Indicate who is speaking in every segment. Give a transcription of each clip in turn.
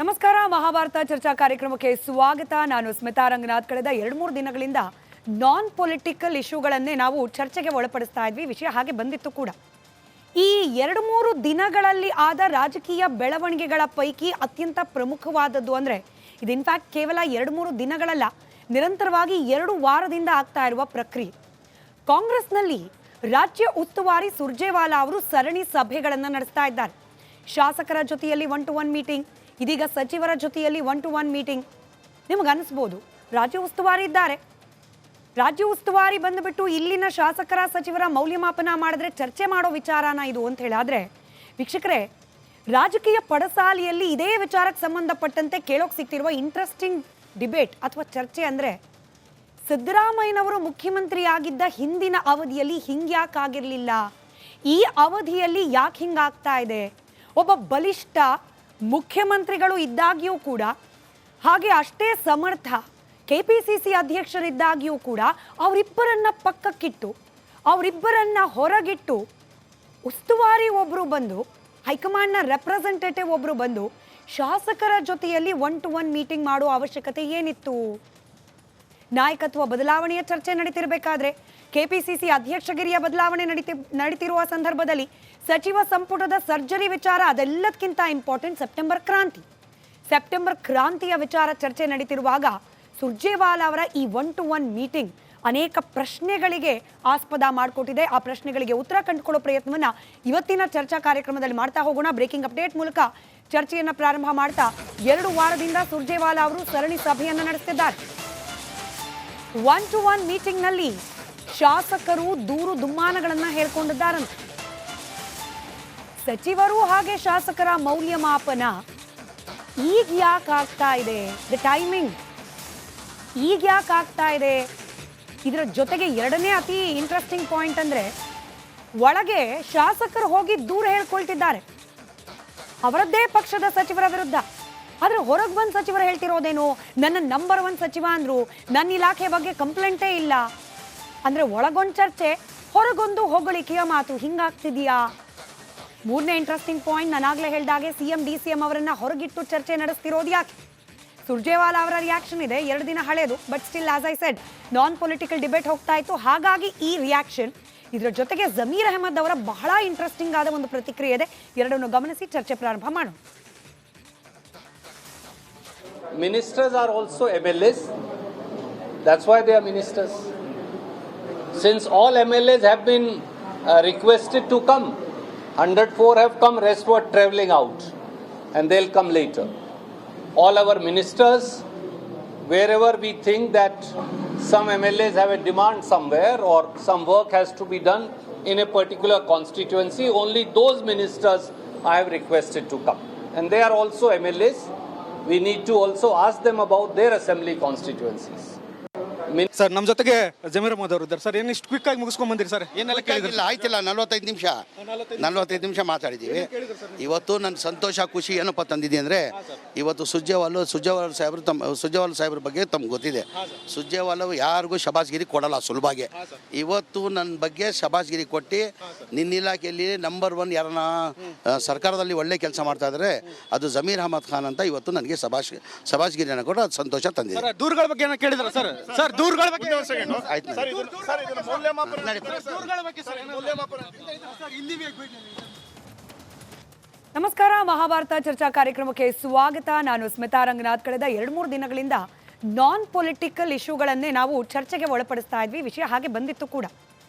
Speaker 1: ನಮಸ್ಕಾರ. ಮಹಾಭಾರತ ಚರ್ಚಾ ಕಾರ್ಯಕ್ರಮಕ್ಕೆ ಸ್ವಾಗತ. ನಾನು ಸ್ಮಿತಾ ರಂಗನಾಥ್. ಕಳೆದ 2-3 ದಿನಗಳಿಂದ ನಾನ್ ಪೊಲಿಟಿಕಲ್ ಇಶ್ಯೂಗಳನ್ನೇ ನಾವು ಚರ್ಚೆಗೆ ಒಳಪಡಿಸ್ತಾ ಇದ್ವಿ. ವಿಷಯ ಹಾಗೆ ಬಂದಿತ್ತು ಕೂಡ. ಈ 2-3 ದಿನಗಳಲ್ಲಿ ಆದ ರಾಜಕೀಯ ಬೆಳವಣಿಗೆಗಳ ಪೈಕಿ ಅತ್ಯಂತ ಪ್ರಮುಖವಾದದ್ದು ಅಂದರೆ ಇದು ಇನ್ಫ್ಯಾಕ್ಟ್ ಕೇವಲ 2-3 ದಿನಗಳಲ್ಲ, ನಿರಂತರವಾಗಿ 2 ವಾರದಿಂದ ಆಗ್ತಾ ಇರುವ ಪ್ರಕ್ರಿಯೆ. ಕಾಂಗ್ರೆಸ್ನಲ್ಲಿ ರಾಜ್ಯ ಉಸ್ತುವಾರಿ ಸುರ್ಜೇವಾಲಾ ಅವರು ಸರಣಿ ಸಭೆಗಳನ್ನು ನಡೆಸ್ತಾ ಇದ್ದಾರೆ. ಶಾಸಕರ ಜೊತೆಯಲ್ಲಿ 1-to-1 ಮೀಟಿಂಗ್, ಇದೀಗ ಸಚಿವರ ಜೊತೆಯಲ್ಲಿ 1-to-1 ಮೀಟಿಂಗ್. ನಿಮಗೆ ಅನಿಸ್ಬೋದು ರಾಜ್ಯ ಉಸ್ತುವಾರಿ ಇದ್ದಾರೆ, ರಾಜ್ಯ ಉಸ್ತುವಾರಿ ಬಂದುಬಿಟ್ಟು ಇಲ್ಲಿನ ಶಾಸಕರ ಸಚಿವರ ಮೌಲ್ಯಮಾಪನ ಮಾಡಿದ್ರೆ ಚರ್ಚೆ ಮಾಡೋ ವಿಚಾರನ ಇದು ಅಂತ ಹೇಳಾದ್ರೆ, ವೀಕ್ಷಕರೇ, ರಾಜಕೀಯ ಪಡಸಾಲಿಯಲ್ಲಿ ಇದೇ ವಿಚಾರಕ್ಕೆ ಸಂಬಂಧಪಟ್ಟಂತೆ ಕೇಳೋಕೆ ಸಿಗ್ತಿರುವ ಇಂಟ್ರೆಸ್ಟಿಂಗ್ ಡಿಬೇಟ್ ಅಥವಾ ಚರ್ಚೆ ಅಂದರೆ, ಸಿದ್ದರಾಮಯ್ಯನವರು ಮುಖ್ಯಮಂತ್ರಿ ಆಗಿದ್ದ ಹಿಂದಿನ ಅವಧಿಯಲ್ಲಿ ಹಿಂಗ್ಯಾಕಾಗಿರಲಿಲ್ಲ, ಈ ಅವಧಿಯಲ್ಲಿ ಯಾಕೆ ಹಿಂಗಾಗ್ತಾ ಇದೆ, ಒಬ್ಬ ಬಲಿಷ್ಠ ಮುಖ್ಯಮಂತ್ರಿಗಳು ಇದ್ದಾಗಿಯೂ ಕೂಡ, ಹಾಗೆ ಅಷ್ಟೇ ಸಮರ್ಥ KPCC ಅಧ್ಯಕ್ಷರಿದ್ದಾಗಿಯೂ ಕೂಡ ಅವರಿಬ್ಬರನ್ನ ಪಕ್ಕಕ್ಕಿಟ್ಟು, ಅವರಿಬ್ಬರನ್ನ ಹೊರಗಿಟ್ಟು ಉಸ್ತುವಾರಿ ಒಬ್ಬರು ಬಂದು, ಹೈಕಮಾಂಡ್ನ ರೆಪ್ರೆಸೆಂಟೇಟಿವ್ ಒಬ್ಬರು ಬಂದು ಶಾಸಕರ ಜೊತೆಯಲ್ಲಿ 1-to-1 ಮೀಟಿಂಗ್ ಮಾಡೋ ಅವಶ್ಯಕತೆ ಏನಿತ್ತು? ನಾಯಕತ್ವ ಬದಲಾವಣೆಯ ಚರ್ಚೆ ನಡೀತಿರಬೇಕಾದ್ರೆ, KPCC ಅಧ್ಯಕ್ಷಗಿರಿಯ ಬದಲಾವಣೆ ನಡೀತಿರುವ ಸಂದರ್ಭದಲ್ಲಿ ಸಚಿವ ಸಂಪುಟದ ಸರ್ಜರಿ ವಿಚಾರ ಅದೆಲ್ಲದಕ್ಕಿಂತ ಇಂಪಾರ್ಟೆಂಟ್ ಸೆಪ್ಟೆಂಬರ್ ಕ್ರಾಂತಿಯ ವಿಚಾರ ಚರ್ಚೆ ನಡೀತಿರುವಾಗ ಸುರ್ಜೇವಾಲಾ ಅವರ ಈ 1-to-1 ಮೀಟಿಂಗ್ ಅನೇಕ ಪ್ರಶ್ನೆಗಳಿಗೆ ಆಸ್ಪದ ಮಾಡಿಕೊಟ್ಟಿದೆ. ಆ ಪ್ರಶ್ನೆಗಳಿಗೆ ಉತ್ತರ ಕಂಡುಕೊಳ್ಳೋ ಪ್ರಯತ್ನವನ್ನ ಇವತ್ತಿನ ಚರ್ಚಾ ಕಾರ್ಯಕ್ರಮದಲ್ಲಿ ಮಾಡ್ತಾ ಹೋಗೋಣ. ಬ್ರೇಕಿಂಗ್ ಅಪ್ಡೇಟ್ ಮೂಲಕ ಚರ್ಚೆಯನ್ನು ಪ್ರಾರಂಭ ಮಾಡ್ತಾ, 2 ವಾರದಿಂದ ಸುರ್ಜೇವಾಲಾ ಅವರು ಸರಣಿ ಸಭೆಯನ್ನು ನಡೆಸುತ್ತಿದ್ದಾರೆ. 1-to-1 ಮೀಟಿಂಗ್ನಲ್ಲಿ ಶಾಸಕರು ದೂರು ದುಮ್ಮಾನಗಳನ್ನು ಹೇಳ್ಕೊಂಡಿದ್ದಾರಂತೆ. ಸಚಿವರು ಹಾಗೆ ಶಾಸಕರ ಮೌಲ್ಯಮಾಪನ ಈಗ ಯಾಕೆ ಆಗ್ತಾ ಇದೆ, ದ ಟೈಮಿಂಗ್ ಈಗ ಯಾಕೆ ಆಗ್ತಾ ಇದೆ? ಇದರ ಜೊತೆಗೆ ಎರಡನೇ ಅತಿ ಇಂಟ್ರೆಸ್ಟಿಂಗ್ ಪಾಯಿಂಟ್ ಅಂದರೆ, ಒಳಗೆ ಶಾಸಕರು ಹೋಗಿ ದೂರ ಹೇಳ್ಕೊಳ್ತಿದ್ದಾರೆ ಅವರದ್ದೇ ಪಕ್ಷದ ಸಚಿವರ ವಿರುದ್ಧ. ಆದರೆ ಹೊರಗೆ ಬಂದು ಸಚಿವರು ಹೇಳ್ತಿರೋದೇನು, ನನ್ನ ನಂಬರ್ 1 ಸಚಿವ ಅಂದ್ರು, ನನ್ನ ಇಲಾಖೆ ಬಗ್ಗೆ ಕಂಪ್ಲೇಂಟೇ ಇಲ್ಲ ಅಂದರೆ ಒಳಗೊಂದು ಚರ್ಚೆ, ಹೊರಗೊಂದು ಹೊಗಳಿಕೆಯ ಮಾತು. ಹಿಂಗಾಗ್ತಿದೆಯಾ? ಮೂರನೇ ಇಂಟ್ರೆಸ್ಟಿಂಗ್ ಪಾಯಿಂಟ್, ನಾನಾಗಲೇ ಹೇಳಿದಾಗೆ CM DCM ಅವರನ್ನ ಹೊರಗಿಟ್ಟು ಚರ್ಚೆ ನಡೆಸ್ತಿರೋದು ಯಾಕೆ? ಸುರ್ಜೇವಾಲಾ ಅವರ ರಿಯಾಕ್ಷನ್ ಇದೆ, 2 ದಿನ ಹಳೇದು, but still as I said non political debate ಹೋಗ್ತಾ ಇತ್ತು, ಹಾಗಾಗಿ ಈ ರಿಯಾಕ್ಷನ್. ಇದರ ಜೊತೆಗೆ ಜಮೀರ್ ಅಹಮದ್ ಅವರ ಬಹಳ ಇಂಟ್ರೆಸ್ಟಿಂಗ್ ಆದ ಒಂದು ಪ್ರತಿಕ್ರಿಯೆ ಇದೆ. ಎರಡನ್ನು ಗಮನಿಸಿ ಚರ್ಚೆ ಪ್ರಾರಂಭ ಮಾಡೋಣ.
Speaker 2: Ministers are also MLAs. That's why they are ministers. Since all MLAs have been requested to come, 104 have come, rest were travelling out, and they'll come later. All our ministers, wherever we think that some MLAs have a demand somewhere or some work has to be done in a particular constituency, only those ministers I have requested to come. And they are also MLAs. We need to also ask them about their assembly constituencies.
Speaker 3: Sir, ನಮ್ಮ ಜೊತೆಗೆ ಜಮೀರ್ ಅಹಮದ್ ಅವರು ಇದ್ದಾರೆ. Sir, ಏನು ಇಷ್ಟು quick ಆಗಿ ಮುಗಿಸ್ಕೊಂಡ್ ಬಂದಿರಿ sir? ಏನೆಲ್ಲ ಕೇಳಿದ್ರು?
Speaker 4: ಆಯ್ತಿಲ್ಲ, 45 ನಿಮಿಷ ಮಾತಾಡಿದ್ದೀವಿ. ಇವತ್ತು ನನ್ನ ಸಂತೋಷ ಖುಷಿ ಏನಪ್ಪ ತಂದಿದೆ ಅಂದರೆ, ಇವತ್ತು ಸುರ್ಜೇವಾಲಾ ಸಾಹೇಬ್ರ ಬಗ್ಗೆ ತಮ್ಗೆ ಗೊತ್ತಿದೆ. ಸುರ್ಜೇವಾಲಾ ಯಾರಿಗೂ ಶಬಾಸ್ಗಿರಿ ಕೊಡಲ್ಲ ಸುಲಭಾಗಿ. ಇವತ್ತು ನನ್ನ ಬಗ್ಗೆ ಶಬಾಸ್ಗಿರಿ ಕೊಟ್ಟು, ನಿನ್ನ ಇಲಾಖೆಯಲ್ಲಿ ನಂಬರ್ 1 ಯಾರನ್ನ ಸರ್ಕಾರದಲ್ಲಿ ಒಳ್ಳೆ ಕೆಲಸ ಮಾಡ್ತಾ ಇದ್ದಾರೆ ಅದು ಜಮೀರ್ ಅಹಮದ್ ಖಾನ್ ಅಂತ ಇವತ್ತು ನನಗೆ ಶಬಾಸ್ಗಿರಿಯನ್ನು ಕೊಟ್ಟು ಅದು ಸಂತೋಷ ತಂದಿದೆ.
Speaker 3: ದೂರುಗಳ ಬಗ್ಗೆ ಏನೋ ಕೇಳಿದ್ರ ಸರ್? ಸರ್, ದೂರುಗಳ ಬಗ್ಗೆ
Speaker 4: ಆಯ್ತು.
Speaker 1: ನಮಸ್ಕಾರ. ಮಹಾಭಾರತ ಚರ್ಚಾ ಕಾರ್ಯಕ್ರಮಕ್ಕೆ ಸ್ವಾಗತ. ನಾನು ಸ್ಮಿತಾ ರಂಗನಾಥ್. ಕಳೆದ 2-3 ದಿನಗಳಿಂದ ನಾನ್ ಪೊಲಿಟಿಕಲ್ ಇಶ್ಯೂಗಳನ್ನೇ ನಾವು ಚರ್ಚೆಗೆ ಒಳಪಡಿಸ್ತಾ ಇದ್ವಿ. ವಿಷಯ ಹಾಗೆ ಬಂದಿತ್ತು ಕೂಡ.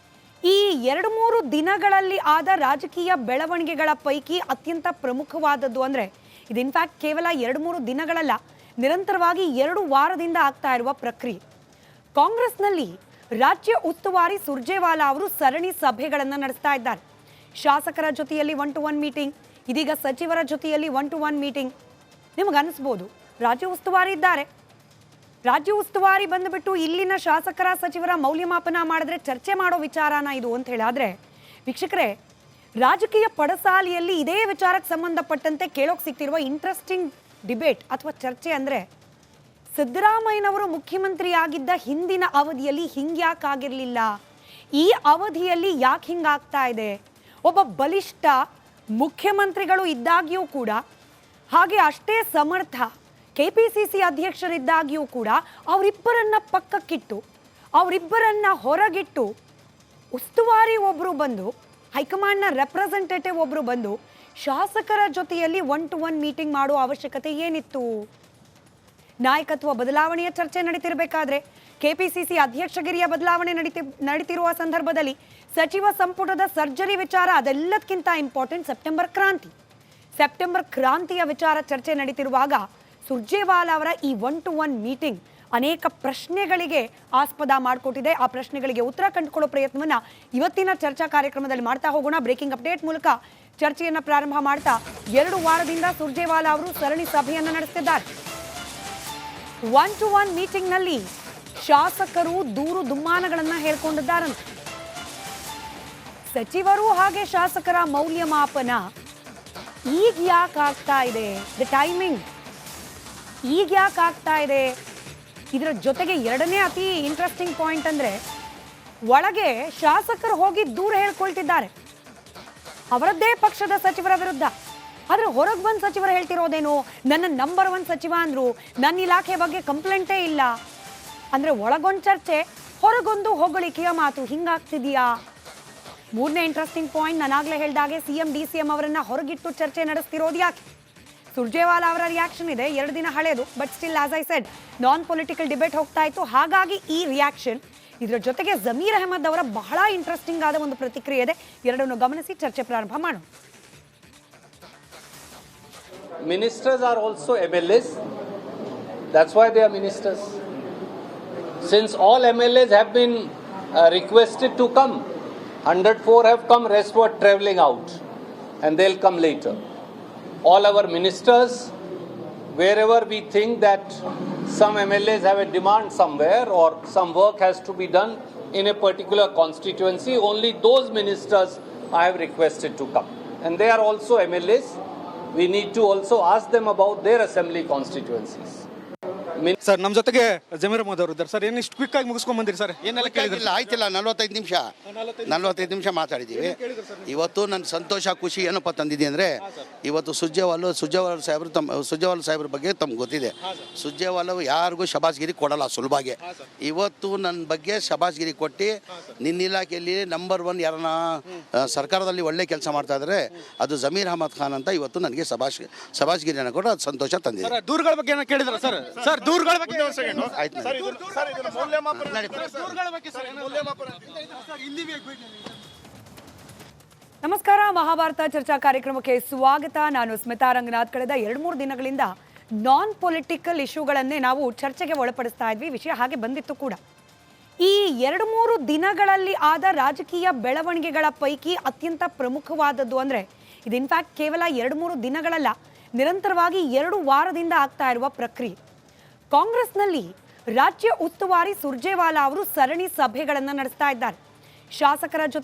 Speaker 1: ಈ 2-3 ದಿನಗಳಲ್ಲಿ ಆದ ರಾಜಕೀಯ ಬೆಳವಣಿಗೆಗಳ ಪೈಕಿ ಅತ್ಯಂತ ಪ್ರಮುಖವಾದದ್ದು ಅಂದರೆ ಇದು ಇನ್ಫ್ಯಾಕ್ಟ್ ಕೇವಲ 2-3 ದಿನಗಳಲ್ಲ, ನಿರಂತರವಾಗಿ 2 ವಾರದಿಂದ ಆಗ್ತಾ ಇರುವ ಪ್ರಕ್ರಿಯೆ. ಕಾಂಗ್ರೆಸ್ನಲ್ಲಿ ರಾಜ್ಯ ಉಸ್ತುವಾರಿ ಸುರ್ಜೇವಾಲಾ ಅವರು ಸರಣಿ ಸಭೆಗಳನ್ನು ನಡೆಸ್ತಾ ಇದ್ದಾರೆ. ಶಾಸಕರ ಜೊತೆಯಲ್ಲಿ 1-to-1 ಮೀಟಿಂಗ್, ಇದೀಗ ಸಚಿವರ ಜೊತೆಯಲ್ಲಿ 1-to-1 ಮೀಟಿಂಗ್. ನಿಮಗೆ ಅನಿಸ್ಬೋದು ರಾಜ್ಯ ಉಸ್ತುವಾರಿ ಇದ್ದಾರೆ, ರಾಜ್ಯ ಉಸ್ತುವಾರಿ ಬಂದುಬಿಟ್ಟು ಇಲ್ಲಿನ ಶಾಸಕರ ಸಚಿವರ ಮೌಲ್ಯಮಾಪನ ಮಾಡಿದ್ರೆ ಚರ್ಚೆ ಮಾಡೋ ವಿಚಾರನ ಇದು ಅಂತ ಹೇಳಾದ್ರೆ, ವೀಕ್ಷಕರೇ, ರಾಜಕೀಯ ಪಡಸಾಲಿಯಲ್ಲಿ ಇದೇ ವಿಚಾರಕ್ಕೆ ಸಂಬಂಧಪಟ್ಟಂತೆ ಕೇಳೋಕೆ ಸಿಗ್ತಿರುವ ಇಂಟ್ರೆಸ್ಟಿಂಗ್ ಡಿಬೇಟ್ ಅಥವಾ ಚರ್ಚೆ ಅಂದರೆ, ಸಿದ್ದರಾಮಯ್ಯನವರು ಮುಖ್ಯಮಂತ್ರಿ ಆಗಿದ್ದ ಹಿಂದಿನ ಅವಧಿಯಲ್ಲಿ ಹಿಂಗ್ಯಾಕಾಗಿರಲಿಲ್ಲ, ಈ ಅವಧಿಯಲ್ಲಿ ಯಾಕೆ ಹಿಂಗಾಗ್ತಾ ಇದೆ, ಒಬ್ಬ ಬಲಿಷ್ಠ ಮುಖ್ಯಮಂತ್ರಿಗಳು ಇದ್ದಾಗಿಯೂ ಕೂಡ, ಹಾಗೆ ಅಷ್ಟೇ ಸಮರ್ಥ ಕೆಪಿಸಿಸಿ ಅಧ್ಯಕ್ಷರಿದ್ದಾಗಿಯೂ ಕೂಡ ಅವರಿಬ್ಬರನ್ನ ಪಕ್ಕಕ್ಕಿಟ್ಟು ಅವರಿಬ್ಬರನ್ನ ಹೊರಗಿಟ್ಟು ಉಸ್ತುವಾರಿ ಒಬ್ಬರು ಬಂದು ಹೈಕಮಾಂಡ್ನ ರೆಪ್ರೆಸೆಂಟೇಟಿವ್ ಒಬ್ಬರು ಬಂದು ಶಾಸಕರ ಜೊತೆಯಲ್ಲಿ 1-to-1 ಮೀಟಿಂಗ್ ಮಾಡುವ ಅವಶ್ಯಕತೆ ಏನಿತ್ತು? ನಾಯಕತ್ವ ಬದಲಾವಣೆಯ ಚರ್ಚೆ ನಡೀತಿರಬೇಕಾದ್ರೆ ಕೆಪಿಸಿಸಿ ಅಧ್ಯಕ್ಷಗಿರಿಯ ಬದಲಾವಣೆ ನಡೀತಿರುವ ಸಂದರ್ಭದಲ್ಲಿ ಸಚಿವ ಸಂಪುಟದ ಸರ್ಜರಿ ವಿಚಾರ ಅದೆಲ್ಲದಕ್ಕಿಂತ ಇಂಪಾರ್ಟೆಂಟ್ ಸೆಪ್ಟೆಂಬರ್ ಕ್ರಾಂತಿಯ ವಿಚಾರ ಚರ್ಚೆ ನಡೀತಿರುವಾಗ ಸುರ್ಜೇವಾಲಾ ಅವರ ಈ 1-to-1 ಮೀಟಿಂಗ್ ಅನೇಕ ಪ್ರಶ್ನೆಗಳಿಗೆ ಆಸ್ಪದ ಮಾಡಿಕೊಟ್ಟಿದೆ. ಆ ಪ್ರಶ್ನೆಗಳಿಗೆ ಉತ್ತರ ಕಂಡುಕೊಳ್ಳೋ ಪ್ರಯತ್ನವನ್ನ ಇವತ್ತಿನ ಚರ್ಚಾ ಕಾರ್ಯಕ್ರಮದಲ್ಲಿ ಮಾಡ್ತಾ ಹೋಗೋಣ. ಬ್ರೇಕಿಂಗ್ ಅಪ್ಡೇಟ್ ಮೂಲಕ ಚರ್ಚೆಯನ್ನ ಪ್ರಾರಂಭ ಮಾಡ್ತಾ 2 ವಾರದಿಂದ ಸುರ್ಜೇವಾಲಾ ಅವರು ಸರಣಿ ಸಭೆಯನ್ನ ನಡೆಸುತ್ತಿದ್ದಾರೆ. 1-to-1 ಮೀಟಿಂಗ್ ನಲ್ಲಿ ಶಾಸಕರು ದೂರು ದುಮ್ಮಾನಗಳನ್ನ ಹೇಳ್ಕೊಂಡಿದ್ದಾರಂತೆ. ಸಚಿವರು ಹಾಗೆ ಶಾಸಕರ ಮೌಲ್ಯಮಾಪನ ಈಗ ಯಾಕೆ ಆಗ್ತಾ ಇದೆ? ದ ಟೈಮಿಂಗ್ ಈಗ ಯಾಕೆ ಆಗ್ತಾ ಇದೆ? ಇದರ ಜೊತೆಗೆ ಎರಡನೇ ಅತಿ ಇಂಟ್ರೆಸ್ಟಿಂಗ್ ಪಾಯಿಂಟ್ ಅಂದ್ರೆ ಒಳಗೆ ಶಾಸಕರು ಹೋಗಿ ದೂರ ಹೇಳ್ಕೊಳ್ತಿದ್ದಾರೆ ಅವರದ್ದೇ ಪಕ್ಷದ ಸಚಿವರ ವಿರುದ್ಧ. ಆದ್ರೆ ಹೊರಗೆ ಬಂದು ಸಚಿವರು ಹೇಳ್ತಿರೋದೇನು, ನನ್ನ ನಂಬರ್ 1 ಸಚಿವ ಅಂದ್ರು, ನನ್ನ ಇಲಾಖೆ ಬಗ್ಗೆ ಕಂಪ್ಲೇಂಟೇ ಇಲ್ಲ ಅಂದ್ರೆ ಒಳಗೊಂದು ಚರ್ಚೆ, ಹೊರಗೊಂದು ಹೊಗಳಿಕೆಯ ಮಾತು. ಹಿಂಗಾಗ್ತಿದೆಯಾ? ಮೂರನೇ ಇಂಟ್ರೆಸ್ಟಿಂಗ್ ಪಾಯಿಂಟ್, ನಾನಾಗ್ಲೇ ಹೇಳ್ದಾಗೆ ಸಿಎಂ DCM ಅವರನ್ನ ಹೊರಗಿಟ್ಟು ಚರ್ಚೆ ನಡೆಸ್ತಿರೋದು ಯಾಕೆ? ಸುರ್ಜೇವಾಲಾ ಅವರ ರಿಯಾಕ್ಷನ್ ಇದೆ, 2 ದಿನ ಹಳೆಯದು, but still as I said non political debate ಹೋಗ್ತಾ ಇತ್ತು, ಹಾಗಾಗಿ ಈ ರಿಯಾಕ್ಷನ್. ಇದರ ಜೊತೆಗೆ ಜಮೀರ್ ಅಹಮದ್ ಅವರ ಬಹಳ ಇಂಟ್ರೆಸ್ಟಿಂಗ್ ಆದ ಒಂದು ಪ್ರತಿಕ್ರಿಯೆ ಇದೆ. ಎರಡನ್ನು ಗಮನಿಸಿ ಚರ್ಚೆ ಪ್ರಾರಂಭ ಮಾಡೋಣ.
Speaker 2: Ministers are also MLAs. That's why they are ministers. Since all MLAs have been requested to come, 104 have come, rest were travelling out, and they'll come later. All our ministers, wherever we think that some MLAs have a demand somewhere or some work has to be done in a particular constituency, only those ministers I have requested to come. And they are also MLAs. We need to also ask them about their assembly constituencies.
Speaker 3: Sir ನಮ್ಮ ಜೊತೆಗೆ ಜಮೀರ್ ಅಹಮದ್ ಅವರು ಇದ್ದಾರೆ. Sir ಏನು ಇಷ್ಟು quick ಆಗಿ ಮುಗಿಸ್ಕೊಂಡ್ ಬಂದಿರಿ sir? ಏನೆಲ್ಲ ಕೇಳಿದ್ರಿ?
Speaker 4: ಆಯ್ತಿಲ್ಲ, 45 ನಿಮಿಷ ಮಾತಾಡಿದ್ದೀವಿ. ಇವತ್ತು ನನ್ನ ಸಂತೋಷ ಖುಷಿ ಏನಪ್ಪ ತಂದಿದೆ ಅಂದರೆ, ಇವತ್ತು ಸುರ್ಜೇವಾಲಾ ಸಾಹೇಬ್ರ ಬಗ್ಗೆ ತಮ್ಗೆ ಗೊತ್ತಿದೆ. ಸುರ್ಜೇವಾಲಾ ಯಾರಿಗೂ ಶಬಾಸ್ಗಿರಿ ಕೊಡಲ್ಲ ಸುಲಭಾಗಿ. ಇವತ್ತು ನನ್ನ ಬಗ್ಗೆ ಶಬಾಸ್ಗಿರಿ ಕೊಟ್ಟು ನಿನ್ನ ಇಲಾಖೆಯಲ್ಲಿ ನಂಬರ್ 1 ಯಾರನ್ನ ಸರ್ಕಾರದಲ್ಲಿ ಒಳ್ಳೆ ಕೆಲಸ ಮಾಡ್ತಾ ಇದ್ದಾರೆ ಅದು ಜಮೀರ್ ಅಹಮದ್ ಖಾನ್ ಅಂತ ಇವತ್ತು ನನಗೆ ಶಬಾಸ್ಗಿರಿಯನ್ನು ಕೊಟ್ಟು ಅದು ಸಂತೋಷ ತಂದಿದೆ.
Speaker 3: ದೂರುಗಳ ಬಗ್ಗೆ ಏನೋ ಕೇಳಿದ್ರ ಸರ್? ಸರ್ ದೂರುಗಳ ಬಗ್ಗೆ
Speaker 4: ಆಯ್ತು.
Speaker 1: ನಮಸ್ಕಾರ, ಮಹಾಭಾರತ ಚರ್ಚಾ ಕಾರ್ಯಕ್ರಮಕ್ಕೆ ಸ್ವಾಗತ. ನಾನು ಸ್ಮಿತಾ ರಂಗನಾಥ್. ಕಳೆದ 2-3 ದಿನಗಳಿಂದ ನಾನ್ ಪೊಲಿಟಿಕಲ್ ಇಶ್ಯೂಗಳನ್ನೇ ನಾವು ಚರ್ಚೆಗೆ ಒಳಪಡಿಸ್ತಾ ಇದ್ವಿ. ವಿಷಯ ಹಾಗೆ ಬಂದಿತ್ತು ಕೂಡ. ಈ 2-3 ದಿನಗಳಲ್ಲಿ ಆದ ರಾಜಕೀಯ ಬೆಳವಣಿಗೆಗಳ ಪೈಕಿ ಅತ್ಯಂತ ಪ್ರಮುಖವಾದದ್ದು ಅಂದರೆ ಇದು ಇನ್ಫ್ಯಾಕ್ಟ್ ಕೇವಲ 2-3 ದಿನಗಳಲ್ಲ, ನಿರಂತರವಾಗಿ 2 ವಾರದಿಂದ ಆಗ್ತಾ ಇರುವ ಪ್ರಕ್ರಿಯೆ. ಕಾಂಗ್ರೆಸ್ನಲ್ಲಿ ರಾಜ್ಯ ಉಸ್ತುವಾರಿ ಸುರ್ಜೇವಾಲಾ ಅವರು ಸರಣಿ ಸಭೆಗಳನ್ನು ನಡೆಸ್ತಾ ಇದ್ದಾರೆ. ಶಾಸಕರ ಜೊತೆ